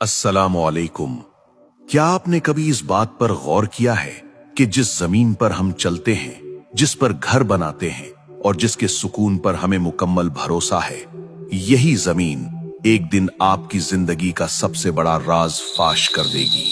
अस्सलामु अलैकुम। क्या आपने कभी इस बात पर गौर किया है कि जिस जमीन पर हम चलते हैं, जिस पर घर बनाते हैं और जिसके सुकून पर हमें मुकम्मल भरोसा है, यही जमीन एक दिन आपकी जिंदगी का सबसे बड़ा राज फाश कर देगी।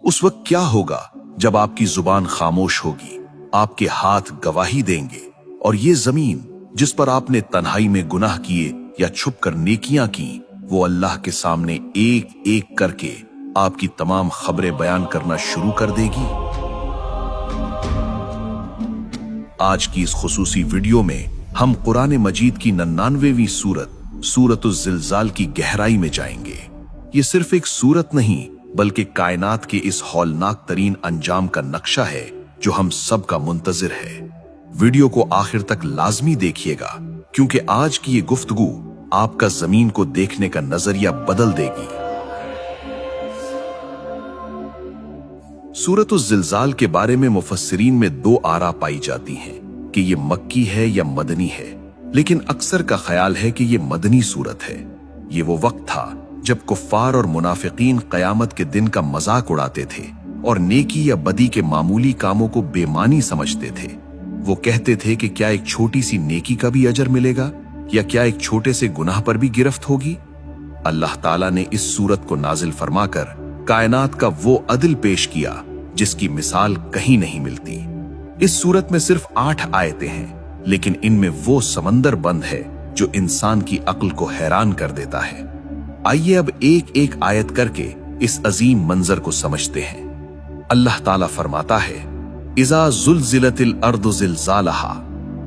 उस वक्त क्या होगा जब आपकी जुबान खामोश होगी, आपके हाथ गवाही देंगे और ये जमीन जिस पर आपने तन्हाई में गुनाह किए या छुपकर नेकियां की, वो अल्लाह के सामने एक एक करके आपकी तमाम खबरें बयान करना शुरू कर देगी। आज की इस खुसूसी वीडियो में हम कुरान मजीद की 99वीं सूरत सूरतुज़ ज़िलज़ाल की गहराई में जाएंगे। ये सिर्फ एक सूरत नहीं बल्कि कायनात के इस हौलनाक तरीन अंजाम का नक्शा है जो हम सब का मुंतजिर है। वीडियो को आखिर तक लाजमी देखिएगा क्योंकि आज की ये गुफ्तगू आपका जमीन को देखने का नजरिया बदल देगी। सूरतुज़ ज़िलज़ाल के बारे में मुफस्सिरीन में दो आरा पाई जाती हैं कि ये मक्की है या मदनी है, लेकिन अक्सर का ख्याल है कि ये मदनी सूरत है। ये वो वक्त था जब कुफ्फार और मुनाफिकीन कयामत के दिन का मजाक उड़ाते थे और नेकी या बदी के मामूली कामों को बेमानी समझते थे। वो कहते थे कि क्या एक छोटी सी नेकी का भी अजर मिलेगा या क्या एक छोटे से गुनाह पर भी गिरफ्त होगी। अल्लाह ताला ने इस सूरत को नाजिल फरमाकर कायनात का वो अदल पेश किया जिसकी मिसाल कहीं नहीं मिलती। इस सूरत में सिर्फ 8 आयतें हैं, लेकिन इनमें वो समंदर बंद है जो इंसान की अक्ल को हैरान कर देता है। आइए अब एक एक आयत करके इस अजीम मंजर को समझते हैं। अल्लाह ताला फरमाता है, इज़ा ज़ुलज़िलतिल अर्दु ज़िलज़ालहा,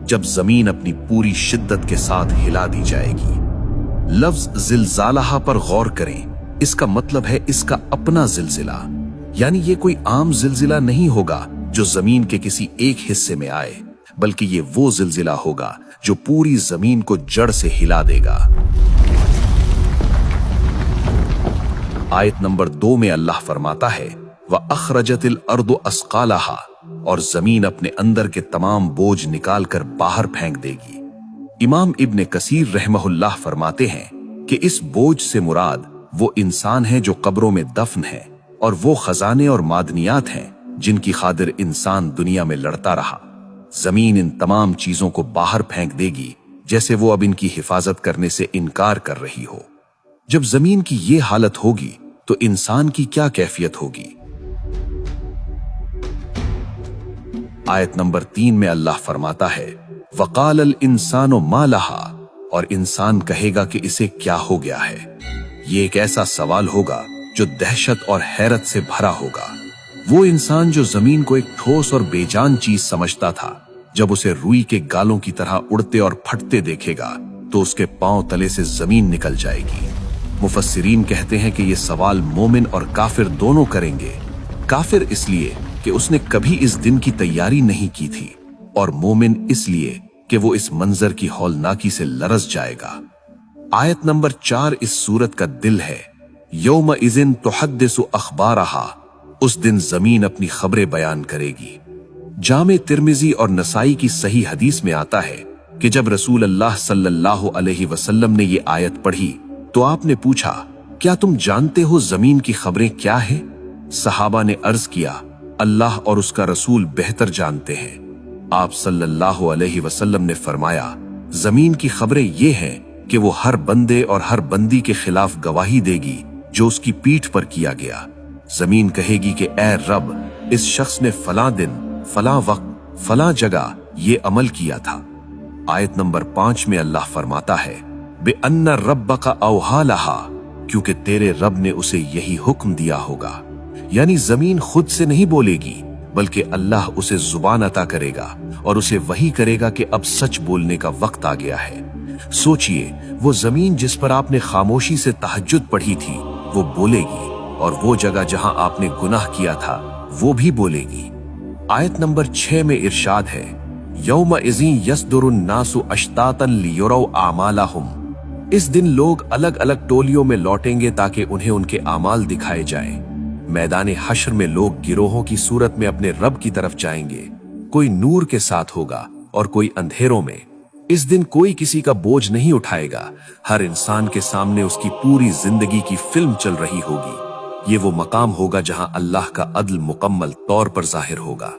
जब जमीन अपनी पूरी शिद्दत के साथ हिला दी जाएगी। लफ्ज ज़िलज़ालहा पर गौर करें, इसका मतलब है इसका अपना जिलजिला, यानी ये कोई आम जिलजिला नहीं होगा जो जमीन के किसी एक हिस्से में आए, बल्कि ये वो जिलजिला होगा जो पूरी जमीन को जड़ से हिला देगा। आयत नंबर 2 में अल्लाह फरमाता है, व अखरजतिल अर्दु अस्कालहा, और जमीन अपने अंदर के तमाम बोझ निकालकर बाहर फेंक देगी। इमाम इब्ने कसीर रहमहुल्लाह फरमाते हैं कि इस बोझ से मुराद वो इंसान है जो कब्रों में दफन है और वो खजाने और मादनियात हैं जिनकी खातिर इंसान दुनिया में लड़ता रहा। जमीन इन तमाम चीजों को बाहर फेंक देगी जैसे वो अब इनकी हिफाजत करने से इनकार कर रही हो। जब जमीन की ये हालत होगी तो इंसान की क्या कैफियत होगी। आयत नंबर 3 में अल्लाह फरमाता है, वक़ालल इंसानो मा लहा, और इंसान कहेगा कि इसे क्या हो गया है। ये एक ऐसा सवाल होगा जो दहशत और हैरत से भरा होगा। वो इंसान जो जमीन को एक ठोस और बेजान चीज समझता था, जब उसे रुई के गालों की तरह उड़ते और फटते देखेगा तो उसके पांव तले से जमीन निकल जाएगी। मुफस्सिरीन कहते हैं कि ये सवाल मोमिन और काफिर दोनों करेंगे। काफिर इसलिए कि उसने कभी इस दिन की तैयारी नहीं की थी, और मोमिन इसलिए कि वो इस मंजर की हौलनाकी से लरज़ जाएगा। आयत नंबर 4 इस सूरत का दिल है। यौम इज़िन तुहद्दिसु अखबारहा, उस दिन जमीन अपनी खबरें बयान करेगी। जामे तिर्मिजी और नसाई की सही हदीस में आता है कि जब रसूल अल्लाह सल्लल्लाहु अलैहि वसल्लम ने ये आयत पढ़ी तो आपने पूछा, क्या तुम जानते हो जमीन की खबरें क्या है? सहाबा ने अर्ज किया, अल्लाह और उसका रसूल बेहतर जानते हैं। आप सल्लल्लाहु अलैहि वसल्लम ने फरमाया, जमीन की खबरें ये हैं कि वो हर बंदे और हर बंदी के खिलाफ गवाही देगी जो उसकी पीठ पर किया गया। जमीन कहेगी कि ए रब, इस शख्स ने फला दिन, फला वक्त, फला जगह ये अमल किया था। आयत नंबर 5 में अल्लाह फरमाता है, बेअन्ना रब्बका औहा लहा, क्योंकि तेरे रब ने उसे यही हुक्म दिया होगा। यानी जमीन खुद से नहीं बोलेगी बल्कि अल्लाह उसे जुबान अता करेगा और उसे वही करेगा कि अब सच बोलने का वक्त आ गया है। सोचिए, वो जमीन जिस पर आपने खामोशी से तहज्जुद पढ़ी थी वो बोलेगी, और वो जगह जहां आपने गुनाह किया था वो भी बोलेगी। आयत नंबर 6 में इरशाद है, यौम इज़िन यसदुरुन नासु अश्तातन लियुरौ आमालहुम, इस दिन लोग अलग अलग टोलियों में लौटेंगे ताकि उन्हें उनके आमाल दिखाए जाएं। मैदान हश्र में लोग गिरोहों की सूरत में अपने रब की तरफ जाएंगे। कोई नूर के साथ होगा और कोई अंधेरों में, इस दिन कोई किसी का बोझ नहीं उठाएगा। हर इंसान के सामने उसकी पूरी जिंदगी की फिल्म चल रही होगी। ये वो मकाम होगा जहां अल्लाह का अदल मुकम्मल तौर पर जाहिर होगा।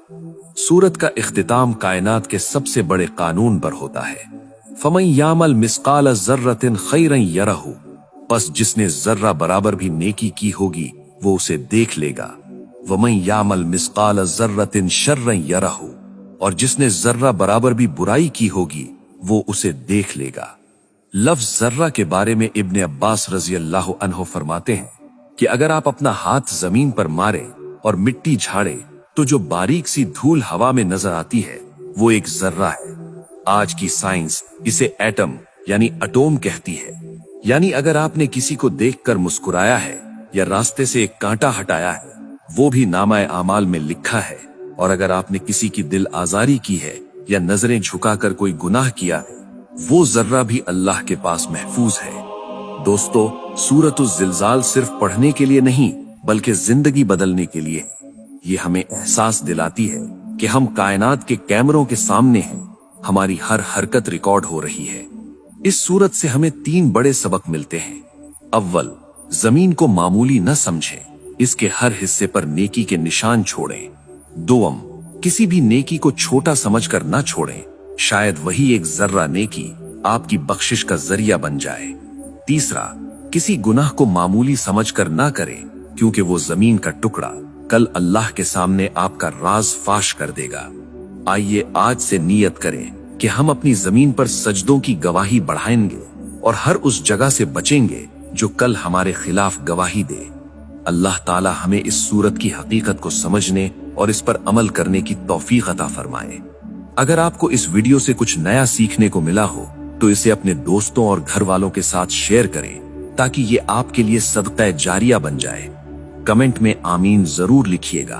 सूरत का इख्तिताम कायनात के सबसे बड़े कानून पर होता है। फमन यामल मिस्काल जर्रतिन खैरन यरहु, बस जिसने जर्रा बराबर भी नेकी की होगी वो उसे देख लेगा। वमन यामल मिस्काल जर्रतिन शर्रन यरहु, और जिसने जर्रा बराबर भी बुराई की होगी वो उसे देख लेगा। लफ्ज जर्रा के बारे में इब्ने अब्बास रजी अल्लाह अन्हो फरमाते हैं कि अगर आप अपना हाथ जमीन पर मारे और मिट्टी झाड़े तो जो बारीक सी धूल हवा में नजर आती है वो एक जर्रा है। आज की साइंस इसे एटम यानी अटोम कहती है। यानी अगर आपने किसी को देखकर मुस्कुराया है या रास्ते से एक कांटा हटाया है, वो भी नामाए आमाल में लिखा है। और अगर आपने किसी की दिल आजारी की है या नजरें झुकाकर कोई गुनाह किया है, वो जर्रा भी अल्लाह के पास महफूज है। दोस्तों, सूरतुज़ ज़िलज़ाल सिर्फ पढ़ने के लिए नहीं बल्कि जिंदगी बदलने के लिए। ये हमें एहसास दिलाती है कि हम कायनात के कैमरों के सामने हैं, हमारी हर हरकत रिकॉर्ड हो रही है। इस सूरत से हमें 3 बड़े सबक मिलते हैं। अव्वल, जमीन को मामूली न समझें, इसके हर हिस्से पर नेकी के निशान छोड़ें। दोम, किसी भी नेकी को छोटा समझकर न छोड़ें, शायद वही एक जर्रा नेकी आपकी बख्शिश का जरिया बन जाए। तीसरा, किसी गुनाह को मामूली समझकर ना करें, क्योंकि वो जमीन का टुकड़ा कल अल्लाह के सामने आपका राज फाश कर देगा। आइए आज से नियत करें कि हम अपनी जमीन पर सजदों की गवाही बढ़ाएंगे और हर उस जगह से बचेंगे जो कल हमारे खिलाफ गवाही दे। अल्लाह ताला हमें इस सूरत की हकीकत को समझने और इस पर अमल करने की तौफीक अता फरमाए। अगर आपको इस वीडियो से कुछ नया सीखने को मिला हो तो इसे अपने दोस्तों और घर वालों के साथ शेयर करें ताकि ये आपके लिए सदक़ा जारिया बन जाए। कमेंट में आमीन जरूर लिखिएगा।